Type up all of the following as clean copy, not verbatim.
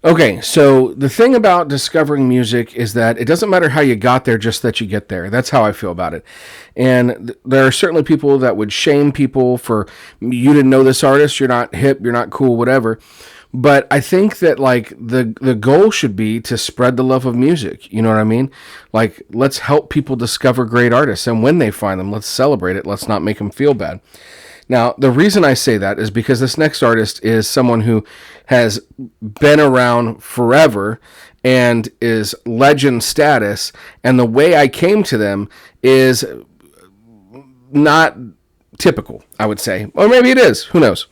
Okay, so the thing about discovering music is that it doesn't matter how you got there, just that you get there. That's how I feel about it. And there are certainly people that would shame people for you didn't know this artist, you're not hip, you're not cool, whatever. But I think that like the goal should be to spread the love of music. You know what I mean? Like let's help people discover great artists, and when they find them, let's celebrate it. Let's not make them feel bad. Now, the reason I say that is because this next artist is someone who has been around forever and is legend status. And the way I came to them is not typical, I would say. Or maybe it is. Who knows?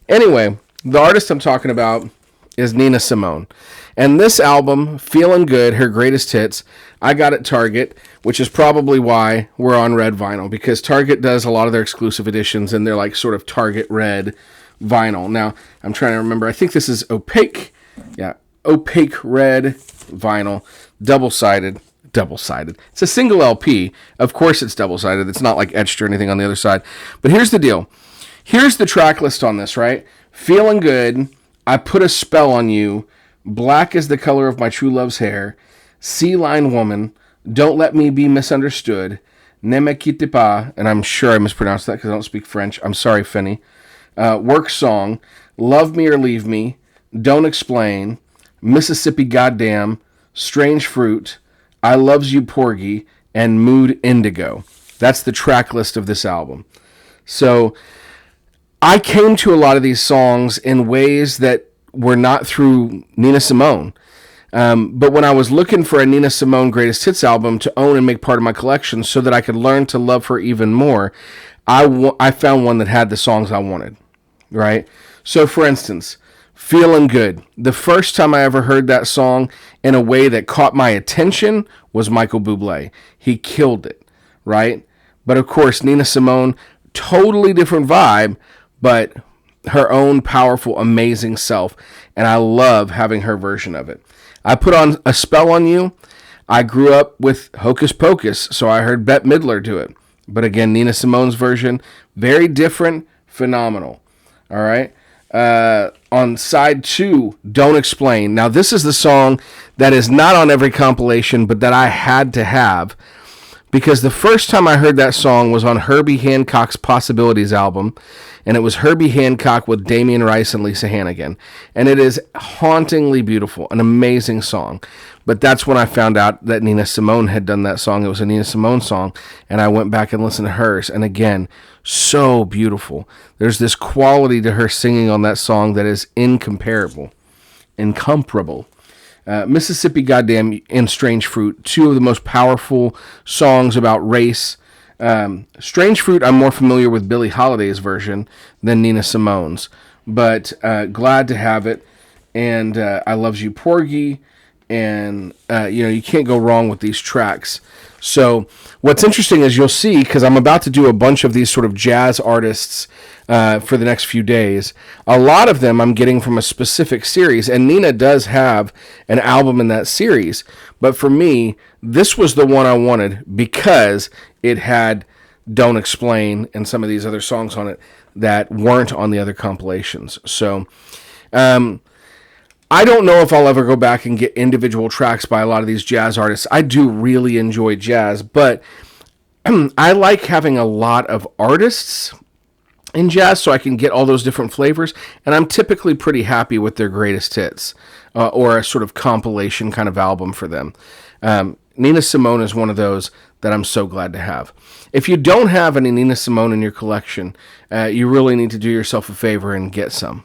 Anyway, the artist I'm talking about is Nina Simone. And this album, Feeling Good, her greatest hits, I got at Target, which is probably why we're on red vinyl, because Target does a lot of their exclusive editions, and they're like sort of Target red vinyl. Now, I'm trying to remember. I think this is opaque. Yeah, opaque red vinyl, double-sided. Double-sided. It's a single LP. Of course it's double-sided. It's not like etched or anything on the other side. But here's the deal. Here's the track list on this, right? Feeling Good, I Put a Spell on You, Black is the Color of My True Love's Hair, Sea Line Woman, Don't Let Me Be Misunderstood, Ne Me Quitte Pas, and I'm sure I mispronounced that because I don't speak French. I'm sorry, Finny. Work Song, Love Me or Leave Me, Don't Explain, Mississippi Goddamn, Strange Fruit, I Loves You Porgy, and Mood Indigo. That's the track list of this album. So I came to a lot of these songs in ways that were not through Nina Simone. But when I was looking for a Nina Simone Greatest Hits album to own and make part of my collection so that I could learn to love her even more, I found one that had the songs I wanted, right? So, for instance, Feeling Good. The first time I ever heard that song in a way that caught my attention was Michael Buble. He killed it, right? But, of course, Nina Simone, totally different vibe, but her own powerful, amazing self, and I love having her version of it. I Put on a Spell on You. I grew up with Hocus Pocus, so I heard Bette Midler do it. But again, Nina Simone's version, very different, phenomenal. All right. On side 2, Don't Explain. Now, this is the song that is not on every compilation, but that I had to have, because the first time I heard that song was on Herbie Hancock's Possibilities album, and it was Herbie Hancock with Damien Rice and Lisa Hannigan. And it is hauntingly beautiful, an amazing song. But that's when I found out that Nina Simone had done that song. It was a Nina Simone song, and I went back and listened to hers. And again, so beautiful. There's this quality to her singing on that song that is incomparable. Mississippi Goddamn and Strange Fruit, two of the most powerful songs about race. Strange Fruit, I'm more familiar with Billie Holiday's version than Nina Simone's, but glad to have it. And I Loves You Porgy, and you can't go wrong with these tracks. So what's interesting is you'll see, because I'm about to do a bunch of these sort of jazz artists for the next few days. A lot of them I'm getting from a specific series, and Nina does have an album in that series. But for me, this was the one I wanted because it had Don't Explain and some of these other songs on it that weren't on the other compilations. So I don't know if I'll ever go back and get individual tracks by a lot of these jazz artists. I do really enjoy jazz, but I like having a lot of artists in jazz so I can get all those different flavors, and I'm typically pretty happy with their greatest hits or a sort of compilation kind of album for them. Nina Simone is one of those that I'm so glad to have. If you don't have any Nina Simone in your collection, you really need to do yourself a favor and get some.